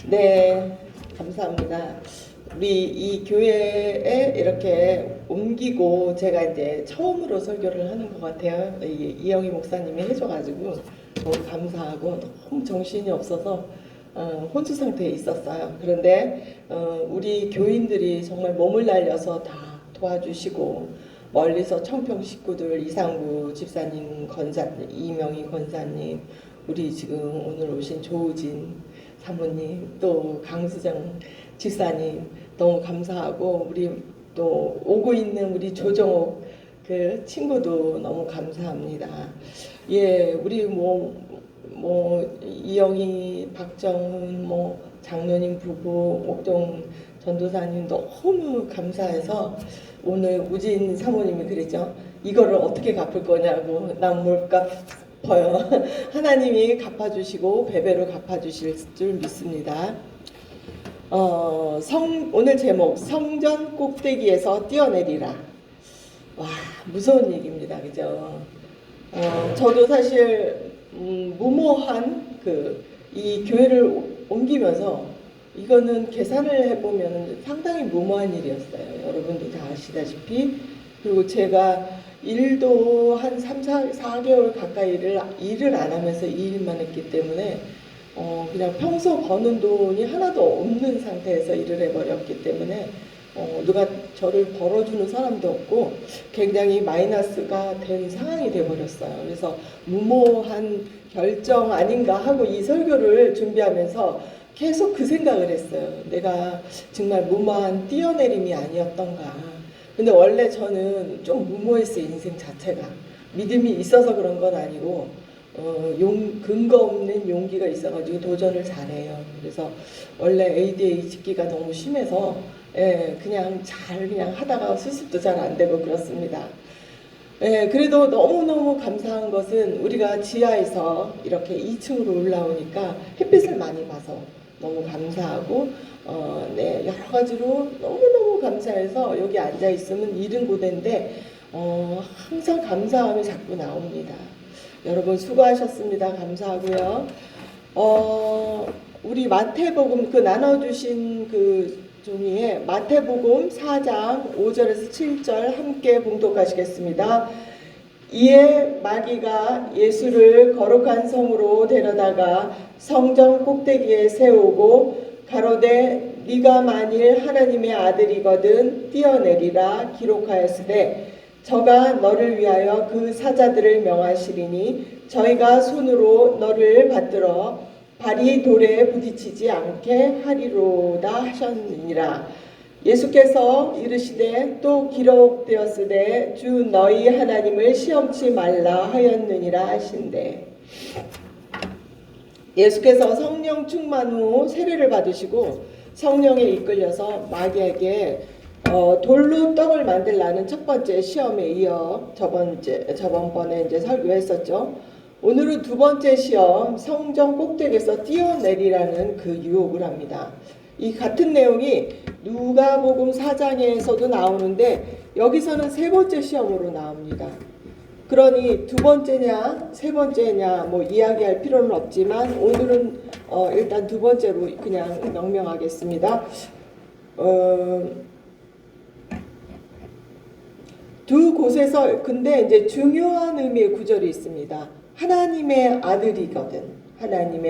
네, 감사합니다. 우리 이 교회에 이렇게 옮기고 제가 이제 처음으로 설교를 하는 것 같아요. 이영희 목사님이 해줘가지고 너무 감사하고 너무 정신이 없어서 혼수 상태에 있었어요. 그런데 우리 교인들이 정말 몸을 날려서 다 도와주시고 멀리서 청평 식구들 이상구 집사님, 권사님, 이명희 권사님, 우리 지금 오늘 오신 조우진 사모님, 또 강수정 집사님 너무 감사하고 우리 또 오고 있는 우리 조정옥 그 친구도 너무 감사합니다. 예, 우리 이영희, 박정훈, 장로님 부부, 옥동 전도사님 너무 감사해서 오늘 우진 사모님이 그랬죠. 이거를 어떻게 갚을 거냐고. 난 못 갚아요. 하나님이 갚아주시고 배배로 갚아주실 줄 믿습니다. 오늘 제목 성전 꼭대기에서 뛰어내리라. 와, 무서운 얘기입니다. 그죠? 저도 사실 무모한 이 교회를 옮기면서 이거는 계산을 해보면 상당히 무모한 일이었어요. 여러분도 다 아시다시피. 그리고 제가 일도 한 3, 4개월 가까이를 일을 안 하면서 이 일만 했기 때문에 그냥 평소 버는 돈이 하나도 없는 상태에서 일을 해버렸기 때문에 누가 저를 벌어주는 사람도 없고 굉장히 마이너스가 된 상황이 돼버렸어요. 그래서 무모한 결정 아닌가 하고 이 설교를 준비하면서 계속 그 생각을 했어요. 내가 정말 무모한 뛰어내림이 아니었던가. 근데 원래 저는 좀 무모했어요. 인생 자체가. 믿음이 있어서 그런 건 아니고 근거 없는 용기가 있어가지고 도전을 잘해요. 그래서 원래 ADHD가 너무 심해서 그냥 하다가 수습도 잘 안 되고 그렇습니다. 그래도 너무너무 감사한 것은 우리가 지하에서 이렇게 2층으로 올라오니까 햇빛을 많이 봐서 너무 감사하고 여러 가지로 너무너무 감사해서 여기 앉아 있으면 일은 고된데 항상 감사함이 자꾸 나옵니다. 여러분 수고하셨습니다. 감사하고요. 우리 마태복음 나눠주신 종이에 마태복음 4장 5절에서 7절 함께 봉독하시겠습니다. 이에 마귀가 예수를 거룩한 성으로 데려다가 성전 꼭대기에 세우고 가로되 네가 만일 하나님의 아들이거든 뛰어내리라 기록하였으되 저가 너를 위하여 그 사자들을 명하시리니 저희가 손으로 너를 받들어 발이 돌에 부딪히지 않게 하리로다 하셨느니라. 예수께서 이르시되 또 기록되었으되 주 너희 하나님을 시험치 말라 하였느니라 하신대. 예수께서 성령 충만 후 세례를 받으시고 성령에 이끌려서 마귀에게 돌로 떡을 만들라는 첫 번째 시험에 이어 저번번에 이제 설교했었죠. 오늘은 두 번째 시험 성전 꼭대기에서 뛰어내리라는 유혹을 합니다. 이 같은 내용이 누가복음 4장에서도 나오는데 여기서는 세 번째 시험으로 나옵니다. 그러니 두 번째냐 세 번째냐 이야기할 필요는 없지만 오늘은 일단 두 번째로 그냥 명명하겠습니다. 두 곳에서 근데 이제 중요한 의미의 구절이 있습니다. 하나님의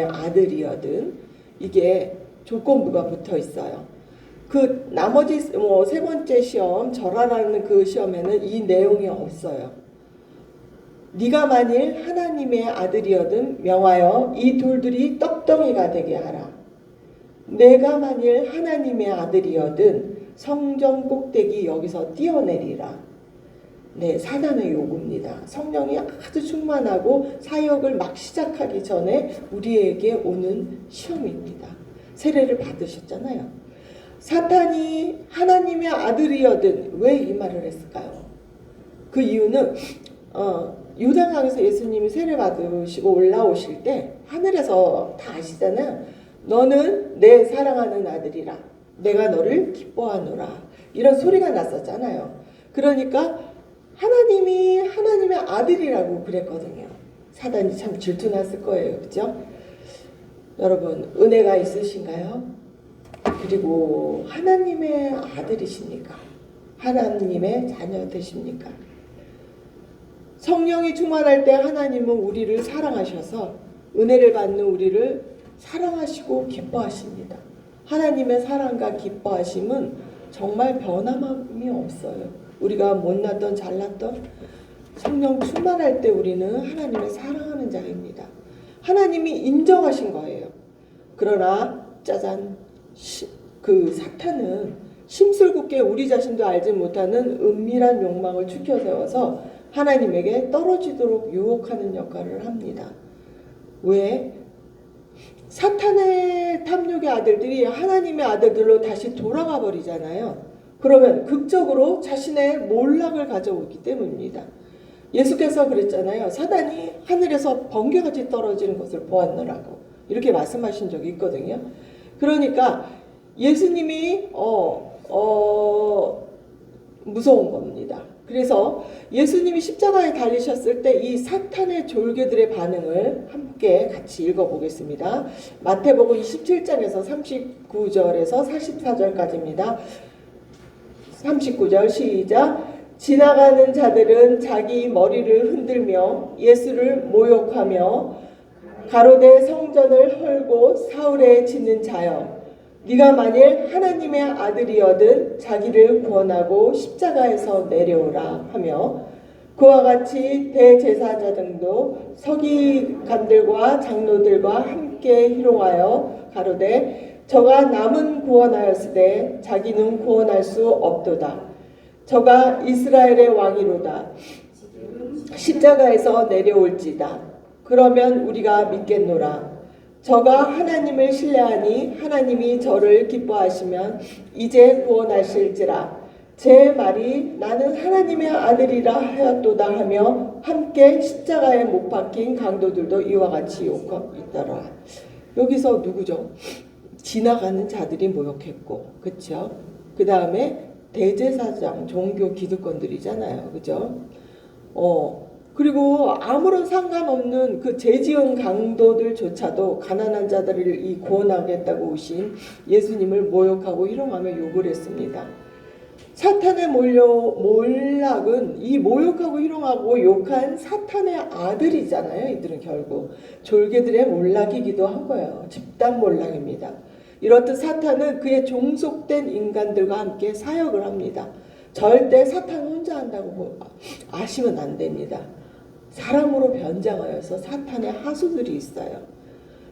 아들이거든 이게 조건부가 붙어 있어요. 나머지 세 번째 시험 절하라는 시험에는 이 내용이 없어요. 네가 만일 하나님의 아들이거든 명하여 이 돌들이 떡덩이가 되게 하라. 내가 만일 하나님의 아들이거든 성전 꼭대기 여기서 뛰어내리라. 네, 사단의 요구입니다. 성령이 아주 충만하고 사역을 막 시작하기 전에 우리에게 오는 시험입니다. 세례를 받으셨잖아요. 사탄이 하나님의 아들이거든 왜 이 말을 했을까요? 그 이유는 요단강에서 예수님이 세례 받으시고 올라오실 때 하늘에서 다 아시잖아요. 너는 내 사랑하는 아들이라 내가 너를 기뻐하노라 이런 소리가 났었잖아요. 그러니까 하나님이 하나님의 아들이라고 그랬거든요. 사단이 참 질투났을 거예요. 그죠? 여러분 은혜가 있으신가요? 그리고 하나님의 아들이십니까? 하나님의 자녀 되십니까? 성령이 충만할 때 하나님은 우리를 사랑하셔서 은혜를 받는 우리를 사랑하시고 기뻐하십니다. 하나님의 사랑과 기뻐하심은 정말 변함이 없어요. 우리가 못났던 잘났던 성령 충만할 때 우리는 하나님을 사랑하는 자입니다. 하나님이 인정하신 거예요. 그러나 짜잔, 그 사탄은 심술궂게 우리 자신도 알지 못하는 은밀한 욕망을 추켜 세워서 하나님에게 떨어지도록 유혹하는 역할을 합니다. 왜? 사탄의 탐욕의 아들들이 하나님의 아들들로 다시 돌아가 버리잖아요. 그러면 극적으로 자신의 몰락을 가져오기 때문입니다. 예수께서 그랬잖아요. 사단이 하늘에서 번개같이 떨어지는 것을 보았노라고 이렇게 말씀하신 적이 있거든요. 그러니까 예수님이 무서운 겁니다. 그래서 예수님이 십자가에 달리셨을 때 이 사탄의 졸개들의 반응을 함께 같이 읽어보겠습니다. 마태복음 27장에서 39절에서 44절까지입니다. 39절 시작. 지나가는 자들은 자기 머리를 흔들며 예수를 모욕하며 가로되 성전을 헐고 사흘에 짓는 자여, 네가 만일 하나님의 아들이여든 자기를 구원하고 십자가에서 내려오라 하며, 그와 같이 대제사장 등도 서기관들과 장로들과 함께 희롱하여 가로되 저가 남은 구원하였으되 자기는 구원할 수 없도다. 저가 이스라엘의 왕이로다. 십자가에서 내려올지다. 그러면 우리가 믿겠노라. 저가 하나님을 신뢰하니 하나님이 저를 기뻐하시면 이제 구원하실지라. 제 말이 나는 하나님의 아들이라 하였도다 하며 함께 십자가에 못 박힌 강도들도 이와 같이 욕하고 있더라. 여기서 누구죠? 지나가는 자들이 모욕했고, 그렇죠? 그 다음에 대제사장, 종교 기득권들이잖아요, 그죠? 그리고 아무런 상관없는 그 죄지은 강도들조차도 가난한 자들을 이 구원하겠다고 오신 예수님을 모욕하고 희롱하며 욕을 했습니다. 사탄의 몰락은 이 모욕하고 희롱하고 욕한 사탄의 아들이잖아요. 이들은 결국 졸개들의 몰락이기도 한 거예요. 집단 몰락입니다. 이렇듯 사탄은 그의 종속된 인간들과 함께 사역을 합니다. 절대 사탄 혼자 한다고 아시면 안 됩니다. 사람으로 변장하여서 사탄의 하수들이 있어요.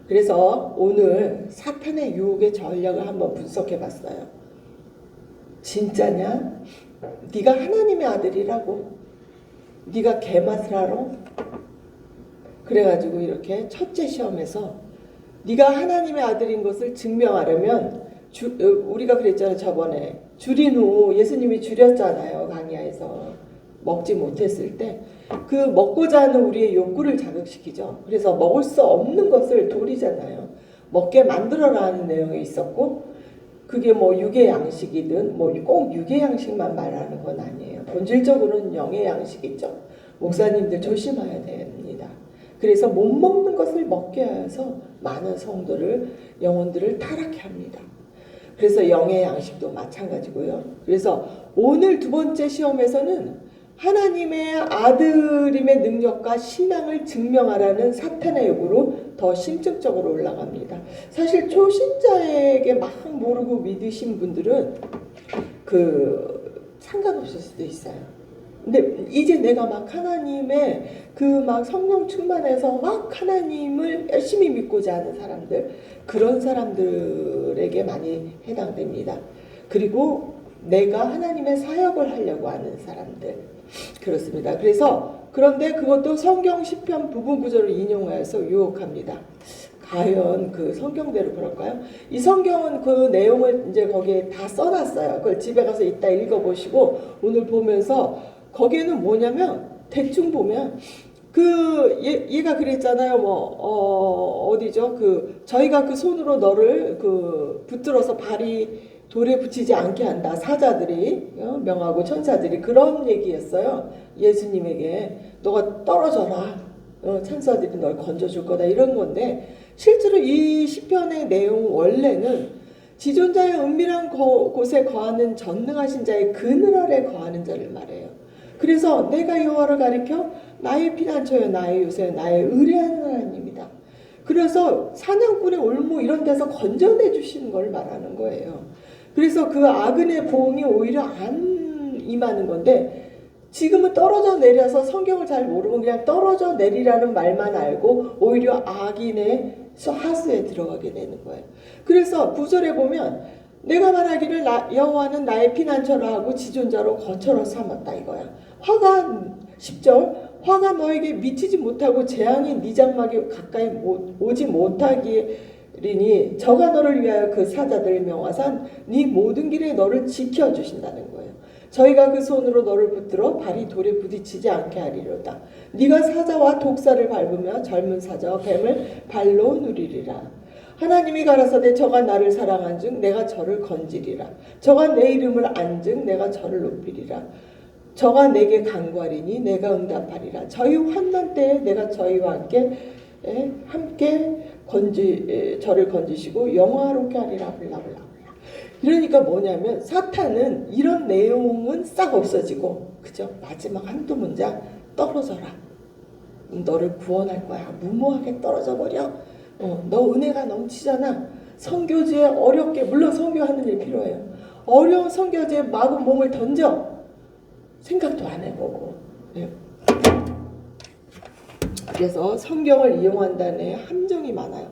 그래서 오늘 사탄의 유혹의 전략을 한번 분석해 봤어요. 진짜냐? 네가 하나님의 아들이라고? 네가 개맛을 알아? 그래가지고 이렇게 첫째 시험에서 네가 하나님의 아들인 것을 증명하려면 우리가 그랬잖아요. 저번에 줄인 후 예수님이 줄였잖아요. 강야에서 먹지 못했을 때 그 먹고자 하는 우리의 욕구를 자극시키죠. 그래서 먹을 수 없는 것을 돌이잖아요. 먹게 만들어라 하는 내용이 있었고, 그게 뭐 육의 양식이든 뭐 꼭 육의 양식만 말하는 건 아니에요. 본질적으로는 영의 양식이죠. 목사님들 조심해야 됩니다. 그래서 못 먹는 것을 먹게 하여서 많은 성도를, 영혼들을 타락해 합니다. 그래서 영의 양식도 마찬가지고요. 그래서 오늘 두 번째 시험에서는 하나님의 아들임의 능력과 신앙을 증명하라는 사탄의 요구로 더 심층적으로 올라갑니다. 사실 초신자에게 막 모르고 믿으신 분들은 상관없을 수도 있어요. 근데 이제 내가 막 하나님의 막 성령 충만해서 막 하나님을 열심히 믿고자 하는 사람들, 그런 사람들에게 많이 해당됩니다. 그리고 내가 하나님의 사역을 하려고 하는 사람들, 그렇습니다. 그런데 그것도 성경 시편 부분 구절을 인용하여서 유혹합니다. 과연 그 성경대로 그럴까요? 이 성경은 그 내용을 이제 거기에 다 써놨어요. 그걸 집에 가서 이따 읽어보시고 오늘 보면서 거기에는 뭐냐면 대충 보면 얘가 그랬잖아요. 어디죠? 저희가 그 손으로 너를 붙들어서 발이 돌에 붙이지 않게 한다. 사자들이, 명하고 천사들이 그런 얘기였어요. 예수님에게 너가 떨어져라. 천사들이 널 건져줄 거다. 이런 건데 실제로 이 시편의 내용 원래는 지존자의 은밀한 곳에 거하는 전능하신 자의 그늘 아래 거하는 자를 말해요. 그래서 내가 여호와를 가리켜 나의 피난처여 나의 요새여 나의 의뢰하는 하나님이다. 그래서 사냥꾼의 올무 이런 데서 건져내 주시는 걸 말하는 거예요. 그래서 그 악인의 보응이 오히려 안 임하는 건데 지금은 떨어져 내려서 성경을 잘 모르고 그냥 떨어져 내리라는 말만 알고 오히려 악인의 하수에 들어가게 되는 거예요. 그래서 9절에 보면 내가 말하기를 여호와는 나의 피난처라 하고 지존자로 거처로 삼았다 이거야. 화가 10절 화가 너에게 미치지 못하고 재앙이 네 장막에 가까이 오지 못하기리니 저가 너를 위하여 그 사자들을 명하사 네 모든 길에 너를 지켜주신다는 거예요. 저희가 그 손으로 너를 붙들어 발이 돌에 부딪히지 않게 하리로다. 네가 사자와 독사를 밟으며 젊은 사자와 뱀을 발로 누리리라. 하나님이 가라사대 저가 나를 사랑한즉 내가 저를 건지리라. 저가 내 이름을 안즉 내가 저를 높이리라. 저가 내게 간구하리니 내가 응답하리라. 저희 환난 때에 내가 저희와 함께 저를 건지시고 영화롭게 하리라. 블라블라. 그러니까 뭐냐면 사탄은 이런 내용은 싹 없어지고 그죠? 마지막 한두 문장 떨어져라. 너를 구원할 거야. 무모하게 떨어져 버려. 너 은혜가 넘치잖아. 선교지에 어렵게 물론 선교하는 일 필요해요. 어려운 선교지에 마구 몸을 던져. 생각도 안 해보고. 네. 그래서 성경을 이용한다는 데 함정이 많아요.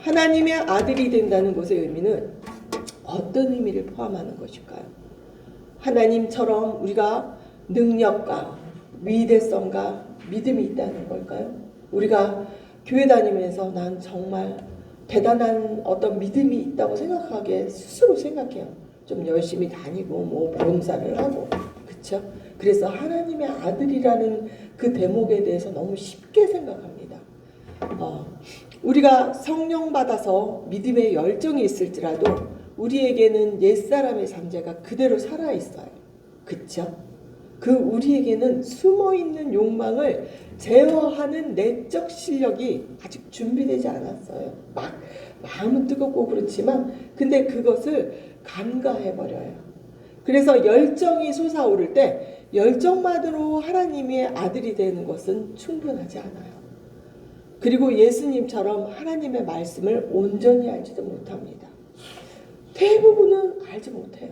하나님의 아들이 된다는 것의 의미는 어떤 의미를 포함하는 것일까요? 하나님처럼 우리가 능력과 위대성과 믿음이 있다는 걸까요? 우리가 교회 다니면서 난 정말 대단한 어떤 믿음이 있다고 생각하게 스스로 생각해요. 좀 열심히 다니고 뭐 봉사를 하고 그렇죠? 그래서 하나님의 아들이라는 그 대목에 대해서 너무 쉽게 생각합니다. 우리가 성령 받아서 믿음의 열정이 있을지라도 우리에게는 옛사람의 잠재가 그대로 살아있어요. 그렇죠? 그 우리에게는 숨어있는 욕망을 제어하는 내적 실력이 아직 준비되지 않았어요. 마음은 뜨겁고 그렇지만 근데 그것을 간과해버려요. 그래서 열정이 솟아오를 때 열정만으로 하나님의 아들이 되는 것은 충분하지 않아요. 그리고 예수님처럼 하나님의 말씀을 온전히 알지도 못합니다. 대부분은 알지 못해요.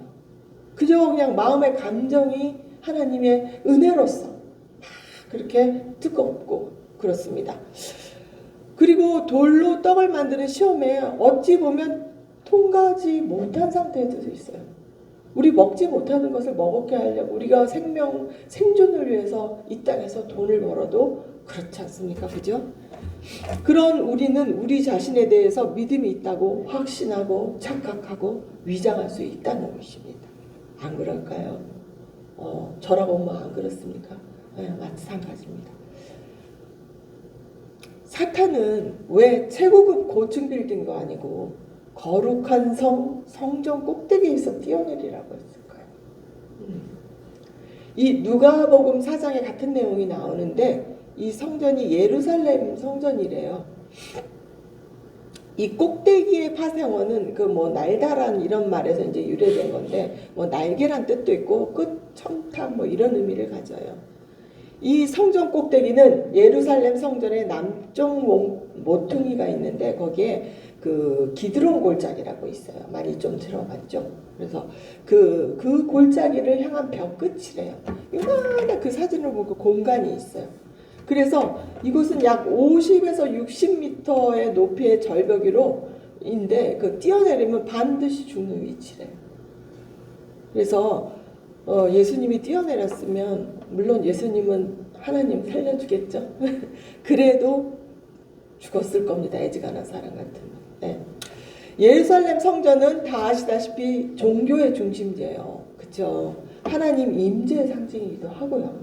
그저 그냥 마음의 감정이 하나님의 은혜로서 그렇게 뜨겁고 그렇습니다. 그리고 돌로 떡을 만드는 시험에 어찌 보면 통과하지 못한 상태에도 있어요. 우리 먹지 못하는 것을 먹게 하려고 우리가 생존을 위해서 이 땅에서 돈을 벌어도 그렇지 않습니까? 그죠? 그런 우리는 우리 자신에 대해서 믿음이 있다고 확신하고 착각하고 위장할 수 있다는 것입니다. 안 그럴까요? 저라고 뭐 안 그렇습니까? 네, 마찬가지입니다. 사탄은 왜 최고급 고층 빌딩도 아니고 거룩한 성전 꼭대기에서 뛰어내리라고 했을까요? 이 누가복음 4장에 같은 내용이 나오는데 이 성전이 예루살렘 성전이래요. 이 꼭대기의 파생어는 그 뭐 날다란 이런 말에서 이제 유래된 건데 뭐 날개란 뜻도 있고 끝 첨탑 뭐 이런 의미를 가져요. 이 성전 꼭대기는 예루살렘 성전의 남쪽 모퉁이가 있는데 거기에 그 기드론 골짜기라고 있어요. 많이 좀 들어봤죠. 그래서 그 골짜기를 향한 벽 끝이래요. 요만한 그 사진을 보고 공간이 있어요. 그래서 이곳은 약 50에서 60m의 높이의 절벽위로인데 그 뛰어내리면 반드시 죽는 위치래요. 그래서 예수님이 뛰어내렸으면 물론 예수님은 하나님 살려주겠죠. 그래도 죽었을 겁니다. 애지간한 사람 같으면. 네. 예루살렘 성전은 다 아시다시피 종교의 중심지예요. 그렇죠? 하나님 임재의 상징이기도 하고요.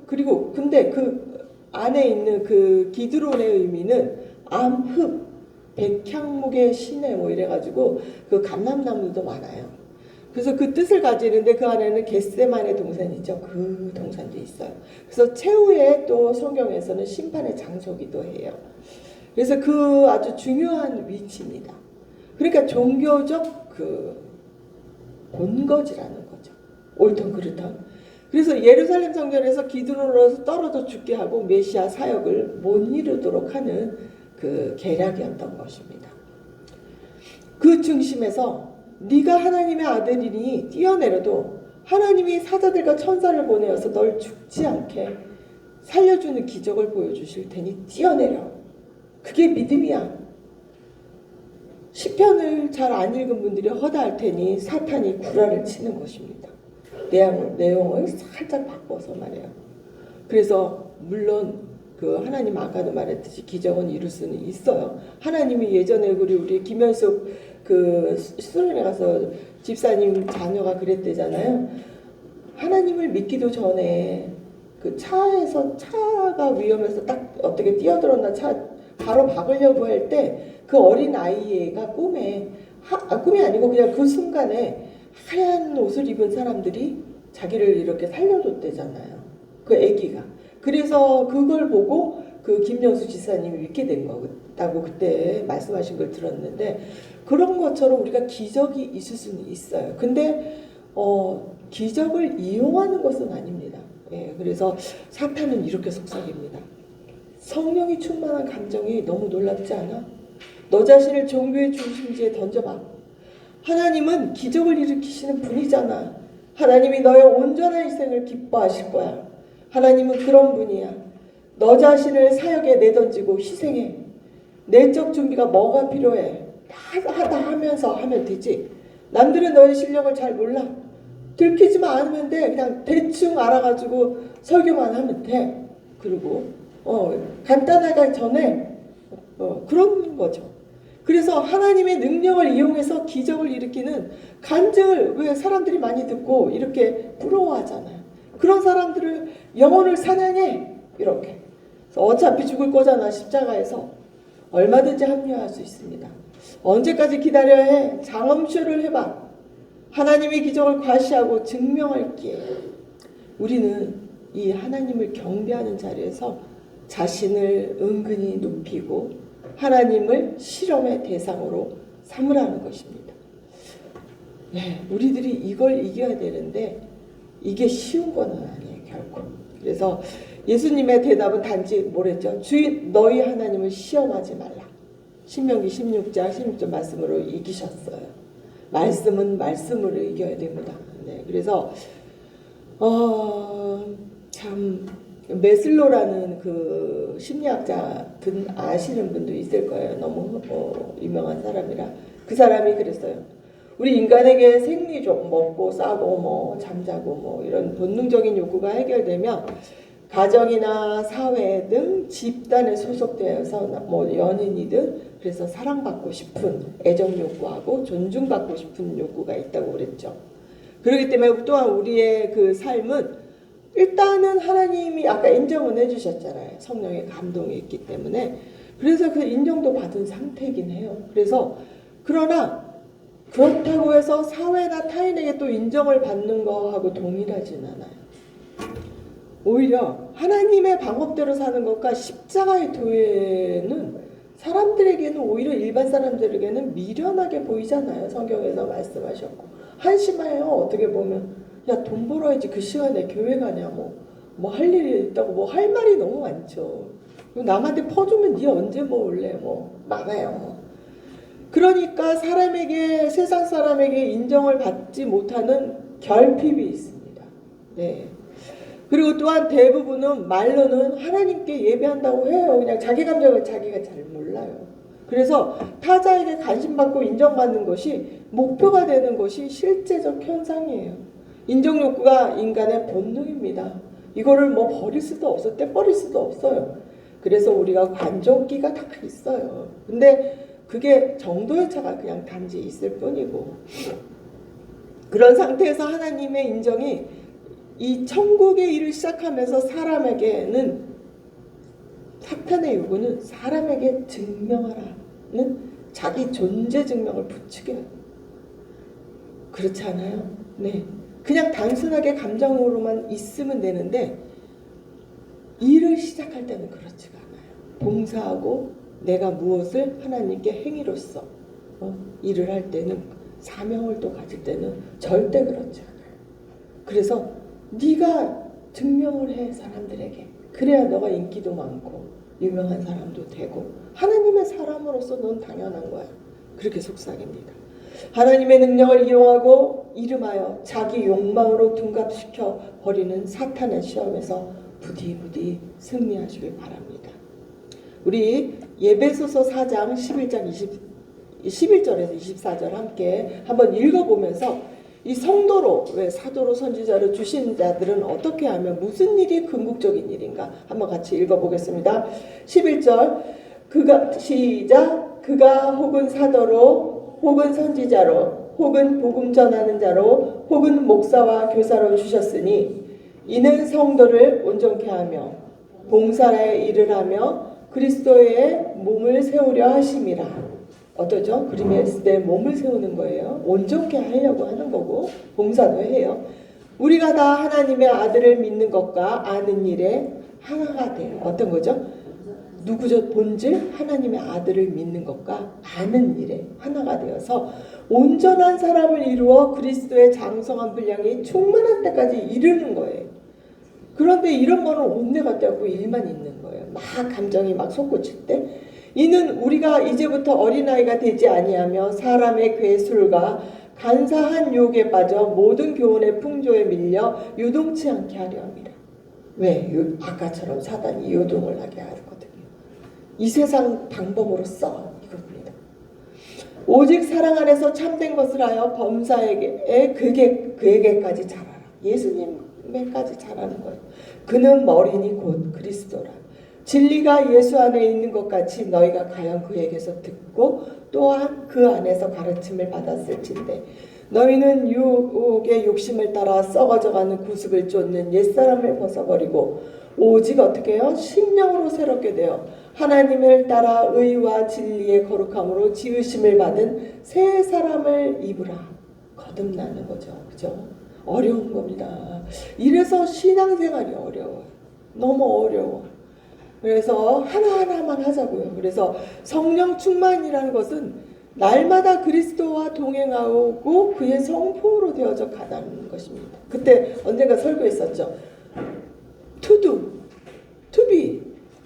그리고 근데 그 안에 있는 그 기드론의 의미는 암흑, 백향목의 시내 뭐 이래가지고 그 감람나무도 많아요. 그래서 그 뜻을 가지는데 그 안에는 겟세마네 동산이죠. 그 동산도 있어요. 그래서 최후에 또 성경에서는 심판의 장소기도 해요. 그래서 그 아주 중요한 위치입니다. 그러니까 종교적 그 본거지라는 거죠. 옳든 그르든. 그래서 예루살렘 성전에서 기드론으로서 떨어져 죽게 하고 메시아 사역을 못 이루도록 하는 그 계략이었던 것입니다. 그 중심에서 네가 하나님의 아들이니 뛰어내려도 하나님이 사자들과 천사를 보내어서 널 죽지 않게 살려주는 기적을 보여주실 테니 뛰어내려. 그게 믿음이야. 시편을 잘 안 읽은 분들이 허다할 테니 사탄이 구라를 치는 것입니다. 내용을 살짝 바꿔서 말해요. 그래서 물론 그 하나님 아까도 말했듯이 기적은 이룰 수는 있어요. 하나님이 예전에 우리 김현숙 그 수련회 가서 집사님 자녀가 그랬대잖아요. 하나님을 믿기도 전에 그 차가 위험해서 딱 어떻게 뛰어들었나 차 바로 박으려고 할 때 그 어린 아이가 꿈이 아니고 그냥 그 순간에 하얀 옷을 입은 사람들이 자기를 이렇게 살려줬대잖아요. 그 아기가. 그래서 그걸 보고 그 김영수 지사님이 믿게 된 거다고 그때 말씀하신 걸 들었는데 그런 것처럼 우리가 기적이 있을 수는 있어요. 근데 기적을 이용하는 것은 아닙니다. 예, 그래서 사탄은 이렇게 속삭입니다. 성령이 충만한 감정이 너무 놀랍지 않아? 너 자신을 종교의 중심지에 던져봐. 하나님은 기적을 일으키시는 분이잖아. 하나님이 너의 온전한 희생을 기뻐하실 거야. 하나님은 그런 분이야. 너 자신을 사역에 내던지고 희생해. 내적 준비가 뭐가 필요해? 다 하면서 하면 되지. 남들은 너의 실력을 잘 몰라. 들키지만 않으면 돼. 그냥 대충 알아가지고 설교만 하면 돼. 그리고 간단하게 전에 그런 거죠. 그래서 하나님의 능력을 이용해서 기적을 일으키는 간증을 왜 사람들이 많이 듣고 이렇게 부러워하잖아요. 그런 사람들을 영혼을 사냥해. 이렇게. 어차피 죽을 거잖아. 십자가에서. 얼마든지 합류할 수 있습니다. 언제까지 기다려야 해? 장엄쇼를 해봐. 하나님의 기적을 과시하고 증명할게. 우리는 이 하나님을 경배하는 자리에서 자신을 은근히 높이고 하나님을 실험의 대상으로 삼으라는 것입니다. 네, 우리들이 이걸 이겨야 되는데 이게 쉬운 건 아니에요, 결코. 그래서 예수님의 대답은 단지 뭐랬죠? 주인 너희 하나님을 시험하지 말라. 신명기 16장 16절 말씀으로 이기셨어요. 말씀은 말씀으로 이겨야 됩니다. 네, 그래서 참 메슬로라는 그 심리학자 아시는 분도 있을 거예요. 너무 유명한 사람이라. 그 사람이 그랬어요. 우리 인간에게 생리적 먹고 싸고 뭐 잠자고 뭐 이런 본능적인 욕구가 해결되면 가정이나 사회 등 집단에 소속되어서 뭐 연인이든 그래서 사랑받고 싶은 애정 욕구하고 존중받고 싶은 욕구가 있다고 그랬죠. 그렇기 때문에 또한 우리의 그 삶은 일단은 하나님이 아까 인정은 해주셨잖아요. 성령의 감동이 있기 때문에. 그래서 그 인정도 받은 상태이긴 해요. 그래서 그러나 그렇다고 해서 사회나 타인에게 또 인정을 받는 거하고 동일하진 않아요. 오히려 하나님의 방법대로 사는 것과 십자가의 도회는 사람들에게는 오히려 일반 사람들에게는 미련하게 보이잖아요. 성경에서 말씀하셨고 한심해요. 어떻게 보면 야, 돈 벌어야지 그 시간에 교회 가냐 뭐 할 일이 있다고 뭐 할 말이 너무 많죠. 남한테 퍼주면 니 언제 먹을래 뭐 많아요. 그러니까 사람에게 세상 사람에게 인정을 받지 못하는 결핍이 있습니다. 네. 그리고 또한 대부분은 말로는 하나님께 예배한다고 해요. 그냥 자기 감정을 자기가 잘 몰라요. 그래서 타자에게 관심받고 인정받는 것이 목표가 되는 것이 실제적 현상이에요. 인정욕구가 인간의 본능입니다. 이거를 뭐 버릴 수도 없어, 떼버릴 수도 없어요. 그래서 우리가 관종기가 다 있어요. 근데 그게 정도의 차가 그냥 단지 있을 뿐이고 그런 상태에서 하나님의 인정이 이 천국의 일을 시작하면서 사람에게는 사탄의 요구는 사람에게 증명하라는 자기 존재 증명을 부추겨요. 그렇지 않아요? 네. 그냥 단순하게 감정으로만 있으면 되는데 일을 시작할 때는 그렇지가 않아요. 봉사하고 내가 무엇을 하나님께 행위로서 일을 할 때는, 사명을 또 가질 때는 절대 그렇지 않아요. 그래서 네가 증명을 해, 사람들에게. 그래야 너가 인기도 많고 유명한 사람도 되고 하나님의 사람으로서 넌 당연한 거야. 그렇게 속삭입니다. 하나님의 능력을 이용하고 이름하여 자기 욕망으로 둔갑시켜 버리는 사탄의 시험에서 부디 승리하시길 바랍니다. 우리 예배소서 4장 11절에서 24절 함께 한번 읽어보면서 이 성도로, 왜 사도로 선지자로 주신 자들은 어떻게 하면 무슨 일이 궁극적인 일인가 한번 같이 읽어보겠습니다. 11절 그가 혹은 사도로 혹은 선지자로 혹은 복음 전하는 자로 혹은 목사와 교사로 주셨으니 이는 성도를 온전케 하며 봉사의 일을 하며 그리스도의 몸을 세우려 하심이라. 어떠죠? 그림에 있을 때 몸을 세우는 거예요. 온전케 하려고 하는 거고 봉사도 해요. 우리가 다 하나님의 아들을 믿는 것과 아는 일에 하나가 돼요. 어떤 거죠? 누구죠? 본질 하나님의 아들을 믿는 것과 아는 일에 하나가 되어서 온전한 사람을 이루어 그리스도의 장성한 분량이 충만한 때까지 이르는 거예요. 그런데 이런 거는 온내가 되고 일만 있는 거예요. 막 감정이 막 솟구칠 때 이는 우리가 이제부터 어린아이가 되지 아니하며 사람의 괴술과 간사한 유혹에 빠져 모든 교훈의 풍조에 밀려 요동치 않게 하려 합니다. 왜? 아까처럼 사단이 요동을 하게 하거든요. 이 세상 방법으로써 이겁니다. 오직 사랑 안에서 참된 것을 하여 범사에게 그에게까지 자라라. 예수님에까지 자라는 거예요. 그는 머리니 곧 그리스도라. 진리가 예수 안에 있는 것 같이 너희가 과연 그에게서 듣고 또한 그 안에서 가르침을 받았을진데 너희는 유혹의 욕심을 따라 썩어져가는 구습을 쫓는 옛사람을 벗어버리고 오직 어떻게 해요? 심령으로 새롭게 되어 하나님을 따라 의와 진리의 거룩함으로 지으심을 받은 새 사람을 입으라. 거듭나는 거죠. 그죠? 어려운 겁니다. 이래서 신앙생활이 어려워요. 너무 어려워. 그래서 하나하나만 하자고요. 그래서 성령 충만이라는 것은 날마다 그리스도와 동행하고 그의 성품으로 되어져 가는 것입니다. 그때 언젠가 설교했었죠. To do, to be.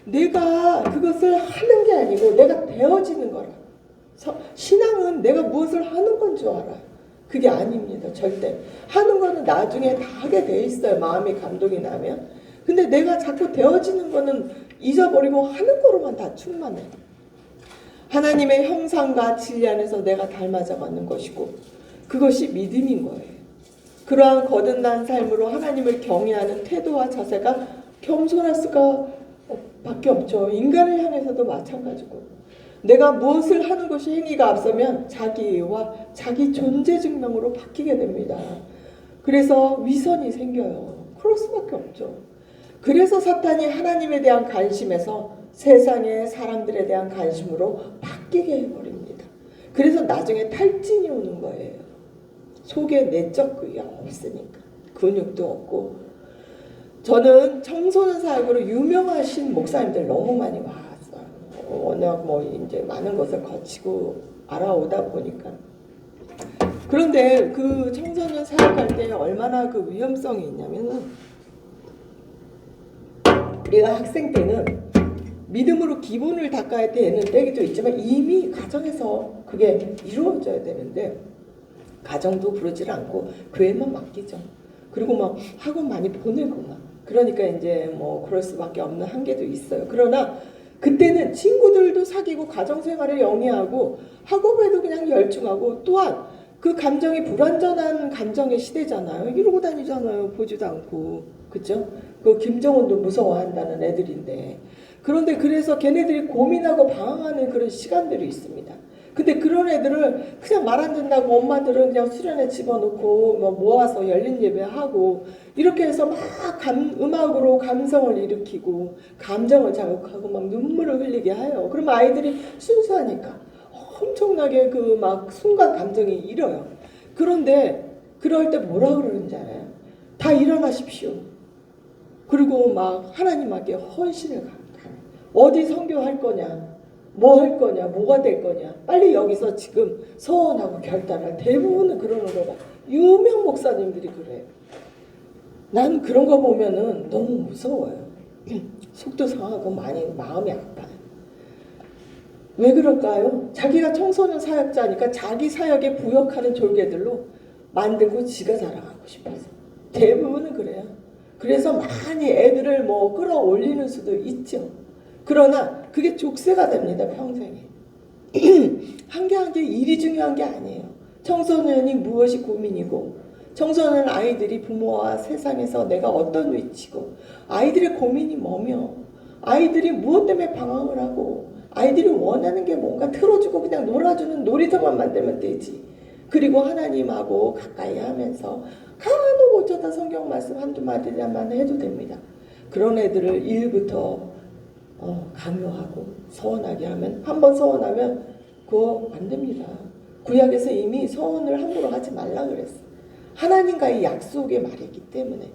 내가 그것을 하는 게 아니고 내가 되어지는 거라. 신앙은 내가 무엇을 하는 건 줄 알아요. 그게 아닙니다. 절대. 하는 거는 나중에 다 하게 돼 있어요. 마음이 감동이 나면. 근데 내가 자꾸 되어지는 거는 잊어버리고 하는 거로만 다 충만해. 하나님의 형상과 진리 안에서 내가 닮아져가는 것이고 그것이 믿음인 거예요. 그러한 거듭난 삶으로 하나님을 경외하는 태도와 자세가 겸손할 수가 밖에 없죠. 인간을 향해서도 마찬가지고 내가 무엇을 하는 것이 행위가 앞서면 자기와 자기 존재 증명으로 바뀌게 됩니다. 그래서 위선이 생겨요. 그럴 수밖에 없죠. 그래서 사탄이 하나님에 대한 관심에서 세상의 사람들에 대한 관심으로 바뀌게 해버립니다. 그래서 나중에 탈진이 오는 거예요. 속에 내적 그게 없으니까. 근육도 없고. 저는 청소년 사역으로 유명하신 목사님들 너무 많이 왔어요. 워낙 이제 많은 것을 거치고 알아오다 보니까. 그런데 그 청소년 사역할 때 얼마나 그 위험성이 있냐면은 우리가 학생 때는 믿음으로 기본을 닦아야 되는 때도 있지만 이미 가정에서 그게 이루어져야 되는데 가정도 그러질 않고 교회만 맡기죠. 그리고 막 학원 많이 보내고 막 그러니까 이제 그럴 수밖에 없는 한계도 있어요. 그러나 그때는 친구들도 사귀고 가정생활을 영위하고 학업에도 그냥 열중하고 또한 그 감정이 불완전한 감정의 시대잖아요. 이러고 다니잖아요. 보지도 않고. 그죠? 그 김정은도 무서워한다는 애들인데. 그런데 그래서 걔네들이 고민하고 방황하는 그런 시간들이 있습니다. 근데 그런 애들을 그냥 말 안 듣는다고 엄마들은 그냥 수련회 집어넣고 모아서 열린 예배하고 이렇게 해서 막 음악으로 감성을 일으키고 감정을 자극하고 막 눈물을 흘리게 해요. 그럼 아이들이 순수하니까 엄청나게 그 막 순간 감정이 일어요. 그런데 그럴 때 뭐라 그러는지 알아요? 다 일어나십시오. 그리고 막 하나님께 헌신을 가. 어디 선교할 거냐, 뭐 할 거냐, 뭐가 될 거냐, 빨리 여기서 지금 서원하고 결단을. 대부분은 그러는 거 봐. 유명 목사님들이 그래요. 난 그런 거 보면은 너무 무서워요. 속도 상하고 많이 마음이 아파요. 왜 그럴까요? 자기가 청소년 사역자니까 자기 사역에 부역하는 졸개들로 만들고 지가 자랑하고 싶어서. 대부분은 그래요. 그래서 많이 애들을 뭐 끌어올리는 수도 있죠. 그러나 그게 족쇄가 됩니다, 평생에. 한 개 한 개 일이 중요한 게 아니에요. 청소년이 무엇이 고민이고, 청소년 아이들이 부모와 세상에서 내가 어떤 위치고, 아이들의 고민이 뭐며, 아이들이 무엇 때문에 방황을 하고, 아이들이 원하는 게 뭔가 틀어주고 그냥 놀아주는 놀이터만 만들면 되지. 그리고 하나님하고 가까이 하면서 간혹 어쩌다 성경 말씀 한두 마디만 해도 됩니다. 그런 애들을 일부터 강요하고 서원하게 하면, 한번 서원하면 그거 안 됩니다. 구약에서 이미 서원을 함부로 하지 말라 그랬어. 하나님과의 약속의 말이기 때문에.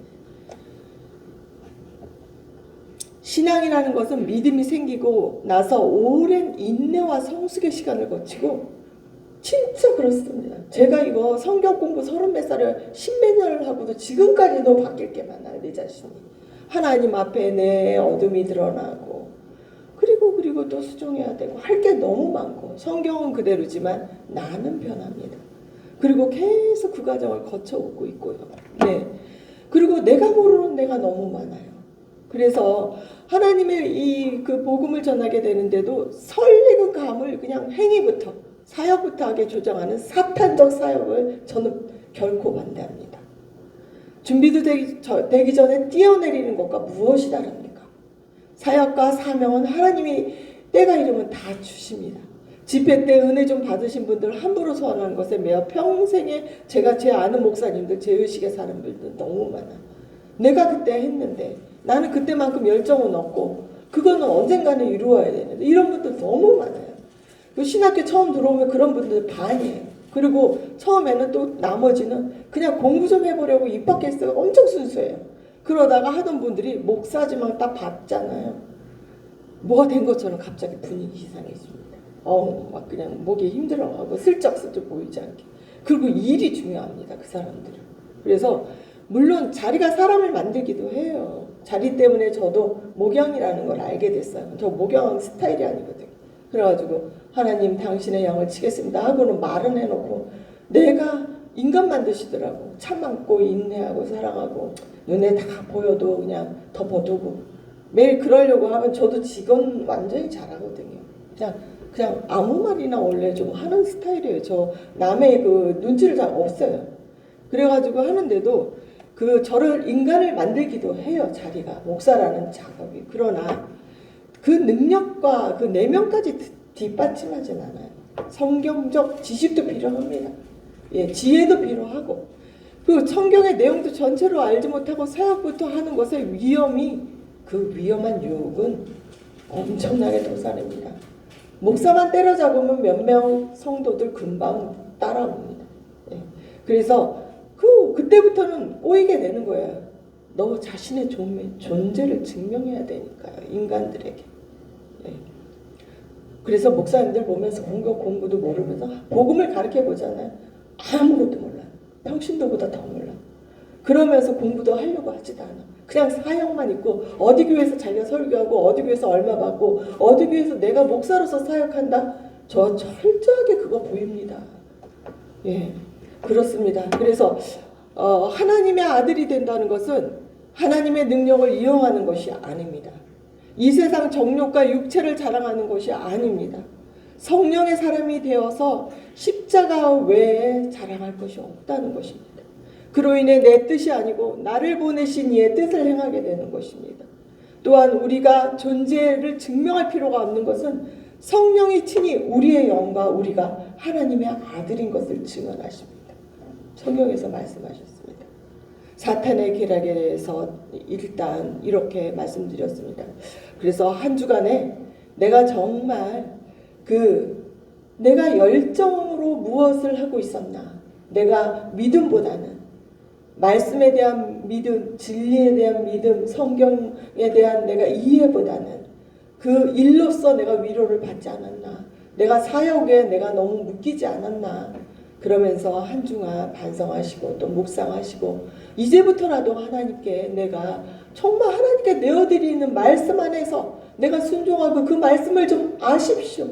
신앙이라는 것은 믿음이 생기고 나서 오랜 인내와 성숙의 시간을 거치고, 진짜 그렇습니다. 제가 이거 성경 공부 30몇 살에 10몇 년을 하고도 지금까지도 바뀔 게 많아요. 내 자신이. 하나님 앞에 내 어둠이 드러나고, 그리고 또 수정해야 되고 할 게 너무 많고, 성경은 그대로지만 나는 변합니다. 그리고 계속 그 과정을 거쳐오고 있고요. 네. 그리고 내가 모르는 내가 너무 많아요. 그래서 하나님의 이 그 복음을 전하게 되는데도 설익은 감을 그냥 행위부터, 사역부터 하게 조정하는 사탄적 사역을 저는 결코 반대합니다. 준비도 되기 전에 뛰어내리는 것과 무엇이 다릅니까? 사역과 사명은 하나님이 때가 이르면 다 주십니다. 집회 때 은혜 좀 받으신 분들 함부로 소원하는 것에 매어 평생에 제가 제 아는 목사님들, 제 의식에 사는 분들 너무 많아요. 내가 그때 했는데 나는 그때만큼 열정은 없고 그거는 언젠가는 이루어야 되는데, 이런 분들 너무 많아요. 그 신학교 처음 들어오면 그런 분들 반이에요. 그리고 처음에는 또 나머지는 그냥 공부 좀 해보려고 입학했어요. 엄청 순수해요. 그러다가 하던 분들이 목사지만 딱 봤잖아요. 뭐가 된 것처럼 갑자기 분위기 이상해집니다. 막 그냥 목이 힘들어하고 슬쩍슬쩍 보이지 않게. 그리고 일이 중요합니다, 그 사람들은. 그래서 물론 자리가 사람을 만들기도 해요. 자리 때문에 저도 목양이라는 걸 알게 됐어요. 저 목양 스타일이 아니거든요. 그래가지고 하나님 당신의 양을 치겠습니다 하고는 말은 해놓고, 내가 인간 만드시더라고. 참고 인내하고 사랑하고 눈에 다 보여도 그냥 덮어두고 매일 그러려고 하면 저도 직원 완전히 잘하거든요. 그냥 아무 말이나 원래 좀 하는 스타일이에요. 저 남의 그 눈치를 잘 없어요. 그래가지고 하는데도 저를 인간을 만들기도 해요. 자리가 목사라는 작업이. 그러나 그 능력과 그 내면까지 뒷받침하진 않아요. 성경적 지식도 필요합니다. 예, 지혜도 필요하고, 그 성경의 내용도 전체로 알지 못하고 사역부터 하는 것의 위험이, 그 위험한 유혹은 엄청나게 도사립니다. 목사만 때려잡으면 몇 명 성도들 금방 따라옵니다. 예. 그래서 그때부터는 꼬이게 되는 거예요. 너 자신의 존재를 증명해야 되니까요, 인간들에게. 예. 그래서 목사님들 보면서 공부도 모르면서 복음을 가르쳐 보잖아요. 아무것도 몰라. 평신도보다 더 몰라. 그러면서 공부도 하려고 하지도 않아. 그냥 사역만 있고, 어디 교회에서 자기가 설교하고, 어디 교회에서 얼마 받고, 어디 교회에서 내가 목사로서 사역한다. 저 철저하게 그거 보입니다. 예, 그렇습니다. 그래서 하나님의 아들이 된다는 것은 하나님의 능력을 이용하는 것이 아닙니다. 이 세상 정욕과 육체를 자랑하는 것이 아닙니다. 성령의 사람이 되어서 십자가 외에 자랑할 것이 없다는 것입니다. 그로 인해 내 뜻이 아니고 나를 보내신 이의 뜻을 행하게 되는 것입니다. 또한 우리가 존재를 증명할 필요가 없는 것은 성령이 친히 우리의 영과 우리가 하나님의 아들인 것을 증언하십니다. 성경에서 말씀하셨습니다. 사탄의 계략에 대해서 일단 이렇게 말씀드렸습니다. 그래서 한 주간에 내가 정말 내가 열정으로 무엇을 하고 있었나, 내가 믿음보다는 말씀에 대한 믿음, 진리에 대한 믿음, 성경에 대한 내가 이해보다는 그 일로써 내가 위로를 받지 않았나, 내가 사역에 내가 너무 묶이지 않았나, 그러면서 한 주간 반성하시고 또 묵상하시고 이제부터라도 하나님께 내가 정말 하나님께 내어드리는 말씀 안에서 내가 순종하고 그 말씀을 좀 아십시오.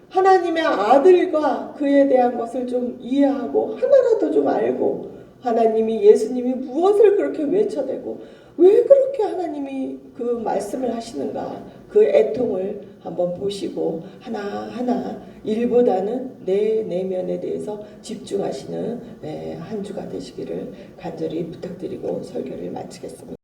하나님의 아들과 그에 대한 것을 좀 이해하고 하나라도 좀 알고, 하나님이 예수님이 무엇을 그렇게 외쳐대고 왜 그렇게 하나님이 그 말씀을 하시는가, 그 애통을 한번 보시고 하나하나 일보다는 내 내면에 대해서 집중하시는 한 주가 되시기를 간절히 부탁드리고 설교를 마치겠습니다.